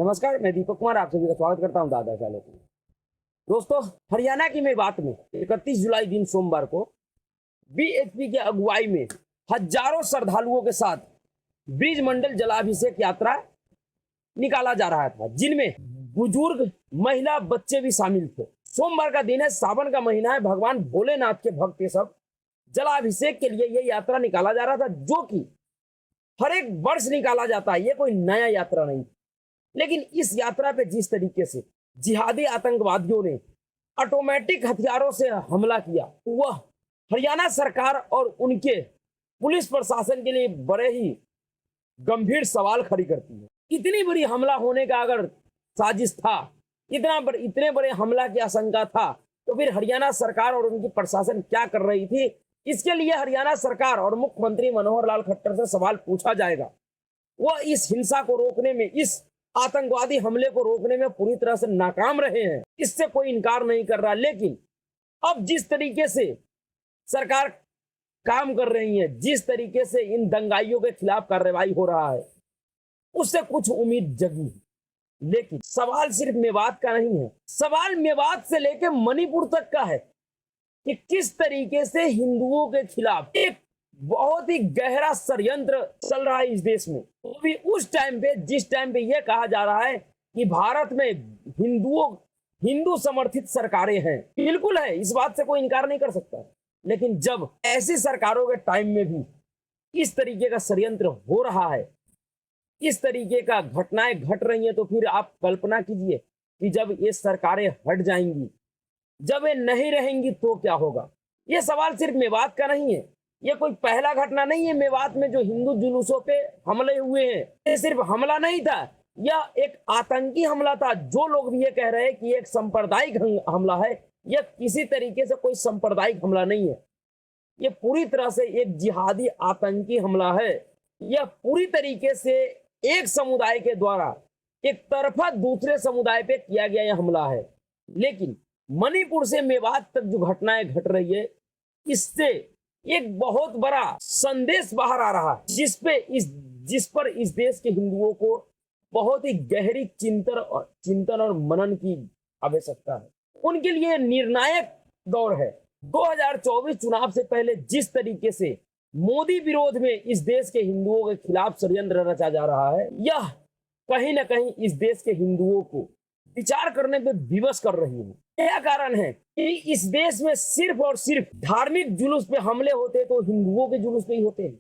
नमस्कार, मैं दीपक कुमार आप सभी का स्वागत करता हूं दादा चालों में। दोस्तों, हरियाणा की मेवात में 31 जुलाई दिन सोमवार को बीएचपी के अगुवाई में हजारों श्रद्धालुओं के साथ ब्रिज मंडल जलाभिषेक यात्रा निकाला जा रहा था, जिनमें बुजुर्ग, महिला, बच्चे भी शामिल थे। सोमवार का दिन है, सावन का महीना है, भगवान भोलेनाथ के भक्त ये सब जलाभिषेक के लिए ये यात्रा निकाला जा रहा था, जो कि हर एक वर्ष निकाला जाता है। ये कोई नया यात्रा नहीं, लेकिन इस यात्रा पे जिस तरीके से जिहादी आतंकवादियों ने ऑटोमेटिक हथियारों से हमला किया, वह हरियाणा सरकार और उनके पुलिस प्रशासन के लिए बड़े ही गंभीर सवाल खड़ी करती है। इतनी बड़ी हमला होने का अगर साजिश था, इतने बड़े हमला की आशंका था, तो फिर हरियाणा सरकार और उनकी प्रशासन क्या कर रही थी? इसके लिए हरियाणा सरकार और मुख्यमंत्री मनोहर लाल खट्टर से सवाल पूछा जाएगा। वह इस हिंसा को रोकने में, इस आतंकवादी हमले को रोकने में पूरी तरह से नाकाम रहे हैं, इससे कोई इनकार नहीं कर रहा। लेकिन अब जिस तरीके से सरकार काम कर रही है, जिस तरीके से इन दंगाइयों के खिलाफ कार्रवाई हो रहा है, उससे कुछ उम्मीद जगी है। लेकिन सवाल सिर्फ मेवात का नहीं है, सवाल मेवात से लेकर मणिपुर तक का है कि किस तरीके से हिंदुओं के खिलाफ एक बहुत ही गहरा षड्यंत्र चल रहा है इस देश में। वो भी उस टाइम पे, जिस टाइम पे यह कहा जा रहा है कि भारत में हिंदू समर्थित सरकारें हैं। बिल्कुल है, इस बात से कोई इनकार नहीं कर सकता। लेकिन जब ऐसी सरकारों के टाइम में भी इस तरीके का षड्यंत्र हो रहा है, इस तरीके का घटनाएं घट रही हैं, तो फिर आप कल्पना कीजिए कि जब ये सरकारें हट जाएंगी, जब ये नहीं रहेंगी, तो क्या होगा? ये सवाल सिर्फ मेवात का नहीं है, ये कोई पहला घटना नहीं है। मेवात में जो हिंदू जुलूसों पे हमले हुए हैं, ये सिर्फ हमला नहीं था, यह एक आतंकी हमला था। जो लोग भी ये कह रहे हैं कि एक सांप्रदायिक हमला है, यह किसी तरीके से कोई सांप्रदायिक हमला नहीं है। यह पूरी तरह से एक जिहादी आतंकी हमला है। यह पूरी तरीके से एक समुदाय के द्वारा एक तरफा दूसरे समुदाय पे किया गया यह हमला है। लेकिन मणिपुर से मेवात तक जो घटनाएं घट रही है, इससे एक बहुत बड़ा संदेश बाहर आ रहा है, जिस पर इस देश के हिंदुओं को बहुत ही गहरी चिंतन और मनन की आवश्यकता है। उनके लिए निर्णायक दौर है। 2024 चुनाव से पहले जिस तरीके से मोदी विरोध में इस देश के हिंदुओं के खिलाफ षड्यंत्र रचा जा रहा है, यह कहीं ना कहीं इस देश के हिंदुओं को विचार करने पे विवश कर रही है। क्या कारण है कि इस देश में सिर्फ और सिर्फ धार्मिक जुलूस पे हमले होते तो हिंदुओं के जुलूस पे ही होते हैं।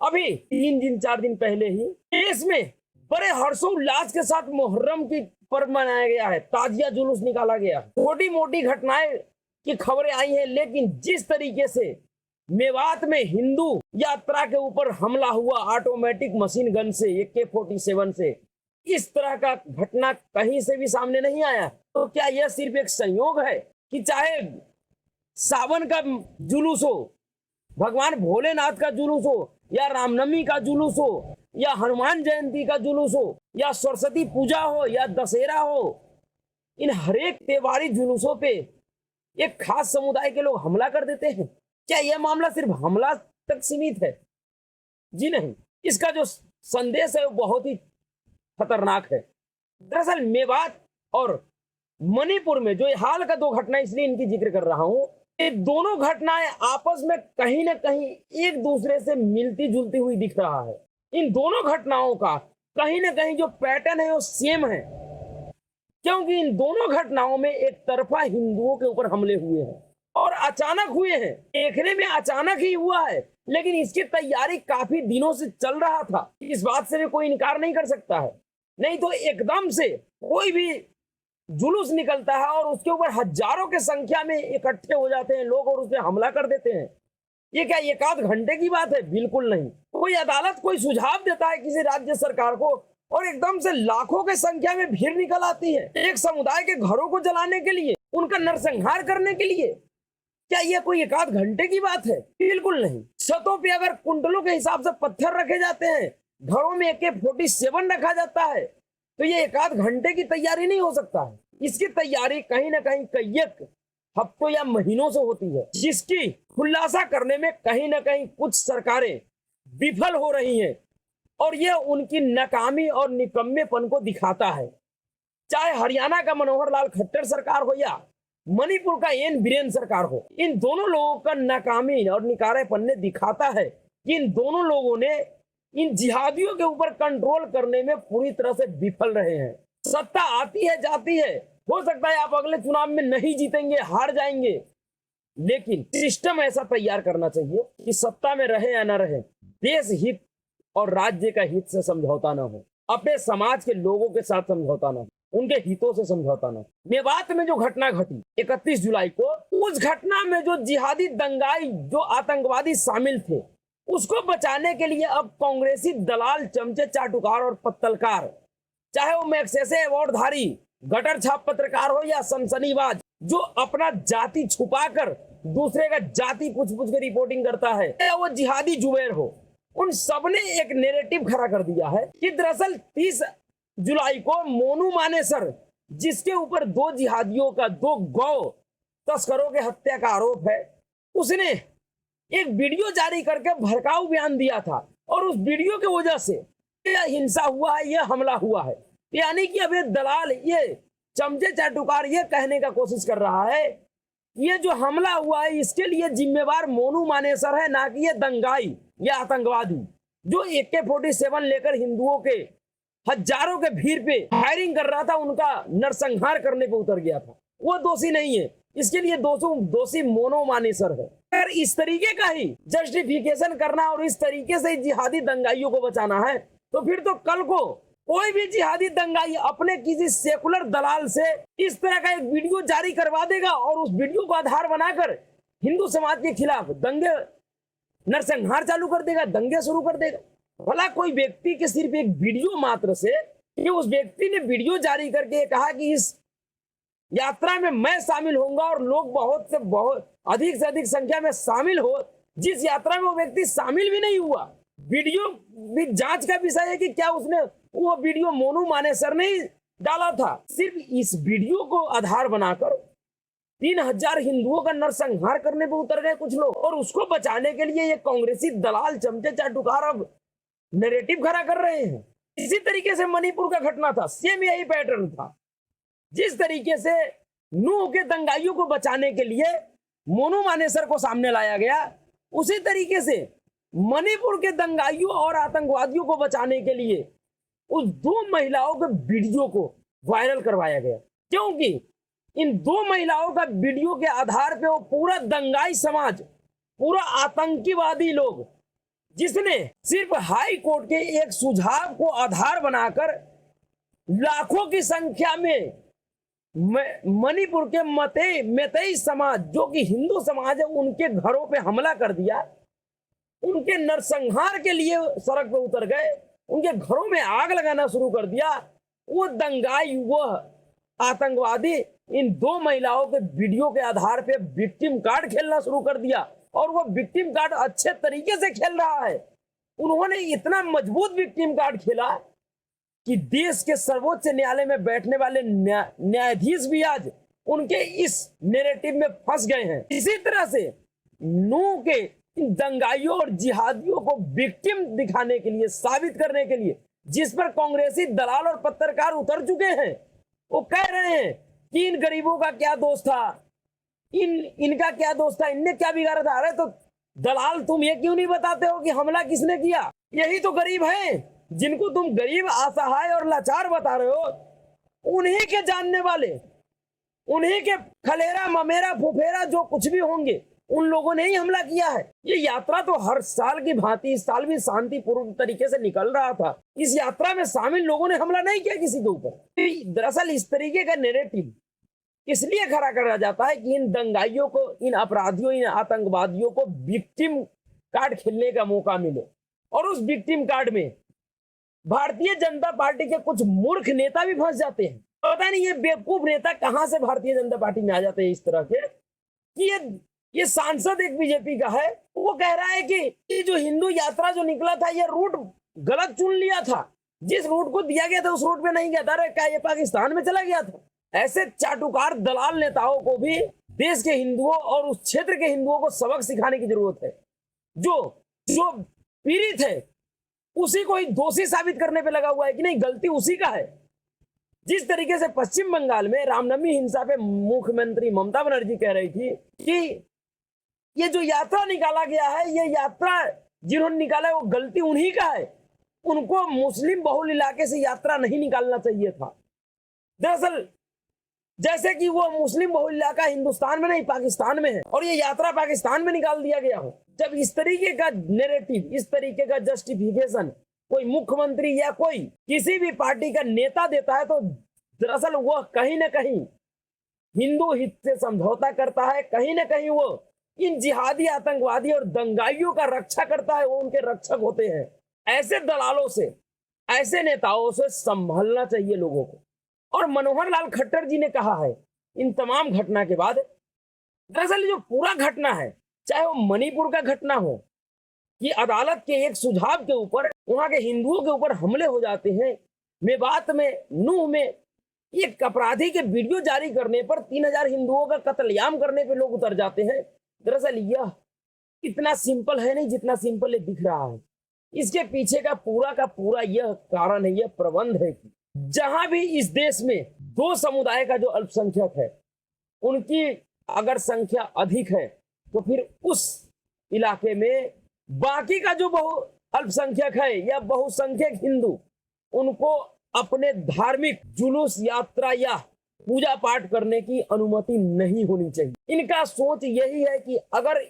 अभी 3 दिन 4 दिन पहले ही देश में बड़े हर्षोल्लास के साथ मुहर्रम की पर्व मनाया गया है, ताजिया जुलूस निकाला गया। छोटी मोटी घटनाएं की खबरें आई हैं, लेकिन जिस तरीके से मेवात में हिंदू यात्रा के ऊपर हमला हुआ ऑटोमेटिक मशीन गन से, AK-47 से, इस तरह का घटना कहीं से भी सामने नहीं आया। तो क्या यह सिर्फ एक संयोग है कि चाहे सावन का जुलूस हो, भगवान भोलेनाथ का जुलूस हो, या रामनवमी का जुलूस हो, या हनुमान जयंती का जुलूस हो, या सरस्वती पूजा हो, या दशहरा हो, इन हरेक त्योहारी जुलूसों पे एक खास समुदाय के लोग हमला कर देते हैं? क्या यह मामला सिर्फ हमला तक सीमित है? जी नहीं, इसका जो संदेश है वो बहुत ही खतरनाक है। दरअसल मेवात और मणिपुर में जो हाल का 2 घटना, इसलिए इनकी जिक्र कर रहा हूं, ये दोनों घटनाएं आपस में कहीं ना कहीं एक दूसरे से मिलती जुलती हुई दिख रहा है। इन दोनों घटनाओं का कहीं ना कहीं जो पैटर्न है वो सेम है, क्योंकि इन दोनों घटनाओं में एक तरफा हिंदुओं के ऊपर हमले हुए हैं और अचानक हुए हैं। देखने में अचानक ही हुआ है, लेकिन इसकी तैयारी काफी दिनों से चल रहा था। इस बात से भी कोई इनकार नहीं कर सकता है। नहीं तो एकदम से कोई भी जुलूस निकलता है और उसके ऊपर हजारों के संख्या में इकट्ठे हो जाते हैं लोग और उस पर हमला कर देते हैं। ये क्या एक आध घंटे की बात है? बिल्कुल नहीं। कोई अदालत कोई सुझाव देता है किसी राज्य सरकार को और एकदम से लाखों के संख्या में भीड़ निकल आती है एक समुदाय के घरों को जलाने के लिए, उनका नरसंहार करने के लिए। क्या ये कोई एक आध घंटे की बात है? बिल्कुल नहीं। छतों पे अगर कुंटलों के हिसाब से पत्थर रखे जाते हैं, घरों में AK-47 रखा जाता है, तो ये एक आध घंटे की तैयारी नहीं हो सकता है। इसकी तैयारी कहीं ना कहीं कई हफ्तों या महीनों से होती है, जिसकी खुलासा करने में कहीं ना कहीं कुछ सरकारें विफल हो रही हैं और यह उनकी नाकामी और निकम्मेपन को दिखाता है। चाहे हरियाणा का मनोहर लाल खट्टर सरकार हो या मणिपुर का एन बीरेन सरकार हो, इन दोनों लोगों का नाकामी और निकारेपन ने दिखाता है कि इन दोनों लोगों ने इन जिहादियों के ऊपर कंट्रोल करने में पूरी तरह से विफल रहे हैं। सत्ता आती है जाती है, हो सकता है आप अगले चुनाव में नहीं जीतेंगे, हार जाएंगे, लेकिन सिस्टम ऐसा तैयार करना चाहिए कि सत्ता में रहे या ना रहे, देश हित और राज्य का हित से समझौता ना हो, अपने समाज के लोगों के साथ समझौता ना हो, उनके हितों से समझौता ना हो। मेवात में जो घटना घटी 31 जुलाई को, उस घटना में जो जिहादी दंगाई, जो आतंकवादी शामिल थे, उसको बचाने के लिए अब कांग्रेसी दलाल, चमचे, चाटुकार और पत्तलकार, चाहे वो मैग्सेसे अवार्डधारी गटर छाप पत्रकार हो या सनसनीबाज जो अपना जाति छुपाकर दूसरे का जाति पूछ पूछ के रिपोर्टिंग करता है, या वो जिहादी जुबैर हो, उन सबने एक नैरेटिव खड़ा कर दिया है कि दरअसल 30 जुलाई को मोनू मानेसर, जिसके ऊपर 2 जिहादियों का, 2 गौ तस्करों के हत्या का आरोप है, उसने एक वीडियो जारी करके भड़काऊ बयान दिया था और उस वीडियो की वजह से यह हिंसा हुआ है, यह हमला हुआ है। यानी कि अब ये दलाल, ये चमचे चाटुकार ये कहने का कोशिश कर रहा है ये जो हमला हुआ है इसके लिए जिम्मेवार मोनू मानेसर है, ना कि ये दंगाई, ये आतंकवादी जो AK-47 लेकर हिंदुओं के हजारों के भीड़ पे फायरिंग कर रहा था, उनका नरसंहार करने पे उतर गया था, वो दोषी नहीं है। इसके लिए दोषी मोनू मानेसर है। अगर इस तरीके का ही जस्टिफिकेशन करना और इस तरीके से जिहादी दंगाइयों को बचाना है, तो फिर तो कल को कोई भी जिहादी दंगाई अपने किसी सेकुलर दलाल से इस तरह का एक वीडियो जारी करवा देगा और उस वीडियो को आधार बनाकर हिंदू समाज के खिलाफ दंगे, नरसंहार चालू कर देगा, दंगे शुरू कर देगा। भला कोई व्यक्ति के सिर्फ एक वीडियो मात्र से, कि उस व्यक्ति ने वीडियो जारी करके कहा कि इस यात्रा में मैं शामिल होऊंगा और लोग बहुत अधिक से अधिक संख्या में शामिल हो, जिस यात्रा में वो व्यक्ति शामिल भी नहीं हुआ। वीडियो भी जांच का विषय है कि क्या उसने वो वीडियो मोनू मानेसर ने ही डाला था। सिर्फ इस वीडियो को आधार बनाकर 3000 हिंदुओं का नरसंहार करने पर उतर गए कुछ लोग, और उसको बचाने के लिए ये कांग्रेसी दलाल, चमचे, चाटुकार अब नैरेटिव खड़ा कर रहे हैं। इसी तरीके से मणिपुर का घटना था, सेम यही पैटर्न था। जिस तरीके से नूह के दंगाइयों को बचाने के लिए मोनू मानेसर को सामने लाया गया, उसी तरीके से मणिपुर के दंगाइयों और आतंकवादियों को बचाने के लिए उस 2 महिलाओं के वीडियो को वायरल करवाया गया, क्योंकि इन 2 महिलाओं का वीडियो के आधार पे वो पूरा दंगाई समाज, पूरा आतंकवादी लोग, जिसने सिर्फ हाई कोर्ट के एक सुझाव को आधार बनाकर लाखों की संख्या में मणिपुर के मेतई समाज, जो कि हिंदू समाज है, उनके घरों पे हमला कर दिया, उनके नरसंहार के लिए सड़क पे उतर गए, उनके घरों में आग लगाना शुरू कर दिया। वो दंगाई, वो आतंकवादी इन 2 महिलाओं के वीडियो के आधार पे विक्टिम कार्ड खेलना शुरू कर दिया, और वो विक्टिम कार्ड अच्छे तरीके से खेल रहा है। उन्होंने इतना मजबूत विक्टिम कार्ड खेला कि देश के सर्वोच्च न्यायालय में बैठने वाले न्यायाधीश भी आज उनके इस नैरेटिव में फंस गए हैं। इसी तरह से नूह के दंगाइयों और जिहादियों को विक्टिम दिखाने के लिए, साबित करने के लिए, जिस पर कांग्रेसी दलाल और पत्रकार उतर चुके हैं, वो कह रहे हैं कि इन गरीबों का क्या दोष था, इनका क्या दोष था, इनने क्या बिगाड़ा था। अरे तो दलाल, तुम ये क्यों नहीं बताते हो कि हमला किसने किया? यही तो गरीब हैं, जिनको तुम गरीब, असहाय और लाचार बता रहे हो। उन्हीं के जानने वाले, उन्हीं के खलेरा, ममेरा, फुफेरा जो कुछ भी होंगे, उन लोगों ने ही हमला किया है। ये यात्रा तो हर साल की भांति इस साल भी शांतिपूर्ण तरीके से निकल रहा था। इस यात्रा में शामिल लोगों ने हमला नहीं किया किसी के ऊपर। दरअसल इस तरीके का नैरेटिव इसलिए खड़ा करा जाता है कि इन दंगाइयों को, इन अपराधियों, इन आतंकवादियों को विक्टिम कार्ड खेलने का मौका मिले, और उस विक्टिम कार्ड में भारतीय जनता पार्टी के कुछ मूर्ख नेता भी फंस जाते हैं। पता नहीं ये बेवकूफ नेता कहां से भारतीय जनता पार्टी में आ जाते हैं इस तरह के, कि ये सांसद एक बीजेपी का है, वो कह रहा है कि जो हिंदू यात्रा जो निकला था, ये रूट गलत चुन लिया था, जिस रूट को दिया गया था उस रूट पे नहीं गया था। अरे क्या ये पाकिस्तान में चला गया था? ऐसे चाटुकार दलाल नेताओं को भी देश के हिंदुओं और उस क्षेत्र के हिंदुओं को सबक सिखाने की जरूरत है। जो पीड़ित है उसी को ही दोषी साबित करने पे लगा हुआ है कि नहीं, गलती उसी का है। जिस तरीके से पश्चिम बंगाल में रामनवमी हिंसा पे मुख्यमंत्री ममता बनर्जी कह रही थी कि ये जो यात्रा निकाला गया है, ये यात्रा जिन्होंने निकाला है वो गलती उन्हीं का है, उनको मुस्लिम बहुल इलाके से यात्रा नहीं निकालना चाहिए था। दरअसल जैसे कि वो मुस्लिम बहुल इलाका हिंदुस्तान में नहीं पाकिस्तान में है और ये यात्रा पाकिस्तान में निकाल दिया गया हो। जब इस तरीके का नेरेटिव, इस तरीके का जस्टिफिकेशन कोई मुख्यमंत्री या कोई किसी भी पार्टी का नेता देता है तो दरअसल वह कहीं ना कहीं हिंदू हित से समझौता करता है, कहीं ना कहीं वो इन जिहादी, आतंकवादी और दंगाइयों का रक्षा करता है, वो उनके रक्षक होते हैं। ऐसे दलालों से, ऐसे नेताओं से संभलना चाहिए लोगों को। और मनोहर लाल खट्टर जी ने कहा है इन तमाम घटना के बाद, दरअसल जो पूरा घटना है, चाहे वो मणिपुर का घटना हो कि अदालत के एक सुझाव के ऊपर वहां के हिंदुओं के ऊपर हमले हो जाते हैं, मेवात में, नूह में एक अपराधी के वीडियो जारी करने पर 3000 हिंदुओं का कत्लेआम करने पे लोग उतर जाते हैं। दरअसल यह इतना सिंपल है नहीं जितना सिंपल ये दिख रहा है। इसके पीछे का पूरा यह कारण है, यह प्रबंध है कि जहां भी इस देश में दो समुदाय का जो अल्पसंख्यक है उनकी अगर संख्या अधिक है तो फिर उस इलाके में बाकी का जो बहु अल्पसंख्यक है या बहुसंख्यक हिंदू, उनको अपने धार्मिक जुलूस, यात्रा या पूजा पाठ करने की अनुमति नहीं होनी चाहिए। इनका सोच यही है कि अगर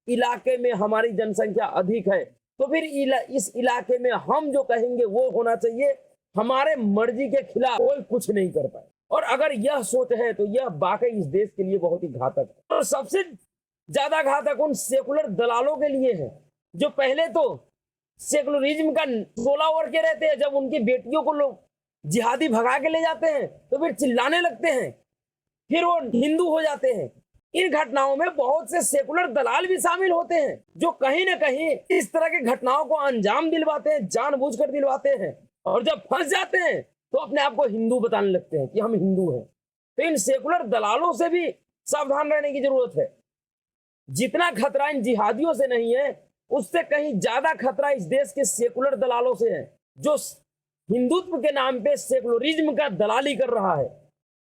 इलाके में हमारी जनसंख्या अधिक है तो फिर इस इलाके में हम जो कहेंगे वो होना चाहिए, हमारे मर्जी के खिलाफ कोई कुछ नहीं कर पाए। और अगर यह सोच है तो यह वाकई इस देश के लिए बहुत ही घातक है। और सबसे ज्यादा घातक उन सेकुलर दलालों के लिए है जो पहले तो सेकुलरिज्म का 16 ओवर के रहते हैं, जब उनकी बेटियों को लोग जिहादी भगा के ले जाते हैं तो फिर चिल्लाने लगते हैं, फिर वो हिंदू हो जाते हैं। इन घटनाओं में बहुत से सेकुलर दलाल भी शामिल होते हैं जो कहीं ना कहीं इस तरह की घटनाओं को अंजाम दिलवाते हैं, जानबूझकर दिलवाते हैं, और जब फंस जाते हैं तो अपने आप को हिंदू बताने लगते हैं कि हम हिंदू हैं। तो इन सेकुलर दलालों से भी सावधान रहने की जरूरत है। जितना खतरा इन जिहादियों से नहीं है, उससे कहीं ज्यादा खतरा इस देश के सेकुलर दलालों से है जो हिंदुत्व के नाम पे सेकुलरिज्म का दलाली कर रहा है।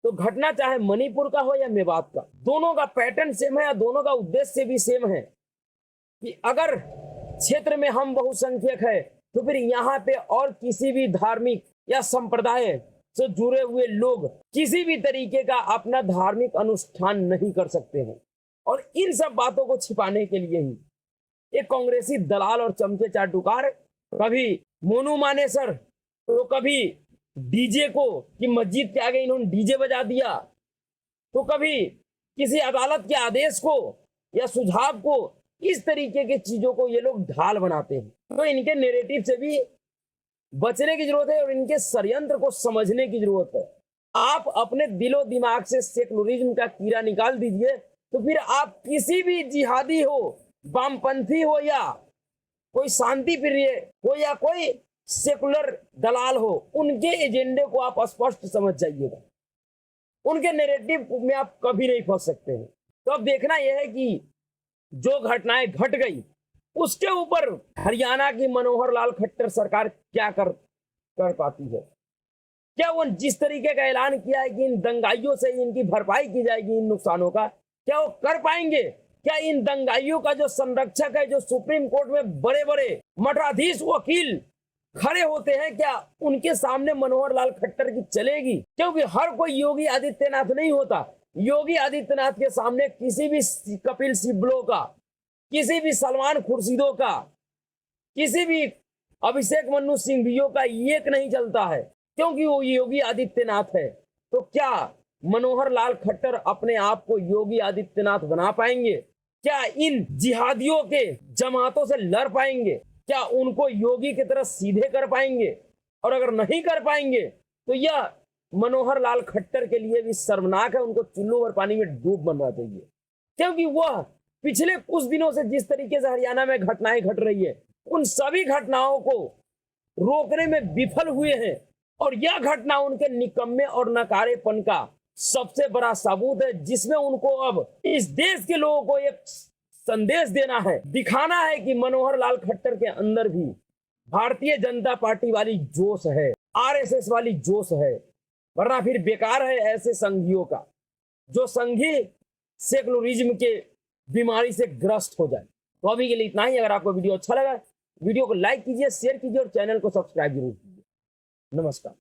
तो घटना चाहे मणिपुर का हो या मेवात का, दोनों का पैटर्न सेम है, दोनों का उद्देश्य भी सेम है कि अगर क्षेत्र में हम बहुसंख्यक है तो फिर यहाँ पे और किसी भी धार्मिक या संप्रदाय से जुड़े हुए लोग किसी भी तरीके का अपना धार्मिक अनुष्ठान नहीं कर सकते हैं। और इन सब बातों को छिपाने के लिए ही एक कांग्रेसी दलाल और चमचे चाटुकार कभी मोनू मानेसर तो कभी डीजे को कि मस्जिद के आगे इन्होंने डीजे बजा दिया, तो कभी किसी अदालत के आदेश को या सुझाव को, इस तरीके की चीजों को ये लोग ढाल बनाते हैं। तो इनके नैरेटिव से भी बचने की जरूरत है और इनके षड्यंत्र को समझने की जरूरत है। आप अपने दिलो दिमाग से सेकुलरिज्म का कीड़ा निकाल दीजिए तो फिर आप किसी भी जिहादी हो, वामपंथी हो या कोई शांति प्रिय हो या कोई सेकुलर दलाल हो, उनके एजेंडे को आप स्पष्ट समझ जाइएगा। उनके नैरेटिव में आप कभी नहीं फंस सकते हैं। तो अब देखना यह है कि जो घटनाएं घट गई उसके ऊपर हरियाणा की मनोहर लाल खट्टर सरकार क्या कर पाती है। क्या वो जिस तरीके का ऐलान किया है कि इन दंगाइयों से इनकी भरपाई की जाएगी इन नुकसानों का, क्या वो कर पाएंगे? क्या इन दंगाइयों का जो संरक्षक है, जो सुप्रीम कोर्ट में बड़े बड़े मठाधीश वकील खड़े होते हैं, क्या उनके सामने मनोहर लाल खट्टर की चलेगी? क्योंकि हर कोई योगी आदित्यनाथ नहीं होता। योगी आदित्यनाथ के सामने किसी भी कपिल सिब्बलों का, किसी भी सलमान खुर्शीदों का, किसी भी अभिषेक मनु सिंघवियों का एक नहीं चलता है, क्योंकि वो योगी आदित्यनाथ है। तो क्या मनोहर लाल खट्टर अपने आप को योगी आदित्यनाथ बना पाएंगे? क्या इन जिहादियों के जमातों से लड़ पाएंगे? क्या उनको योगी की तरह सीधे कर पाएंगे? और अगर नहीं कर पाएंगे तो यह मनोहर लाल खट्टर के लिए भी शर्मनाक है। उनको चुल्लू भर पानी में डूब मरना चाहिए, क्योंकि वह पिछले कुछ दिनों से जिस तरीके से हरियाणा में घटनाएं घट रही है, उन सभी घटनाओं को रोकने में विफल हुए हैं। और यह घटना उनके निकम्मे और नकारेपन का सबसे बड़ा सबूत है, जिसमें उनको अब इस देश के लोगों को एक संदेश देना है, दिखाना है कि मनोहर लाल खट्टर के अंदर भी भारतीय जनता पार्टी वाली जोश है, आरएसएस वाली जोश है। वरना फिर बेकार है ऐसे संघियों का, जो संघी सेकुलरिज्म के बीमारी से ग्रस्त हो जाए। तो अभी के लिए इतना ही। अगर आपको वीडियो अच्छा लगा, वीडियो को लाइक कीजिए, शेयर कीजिए और चैनल को सब्सक्राइब जरूर कीजिए। नमस्कार।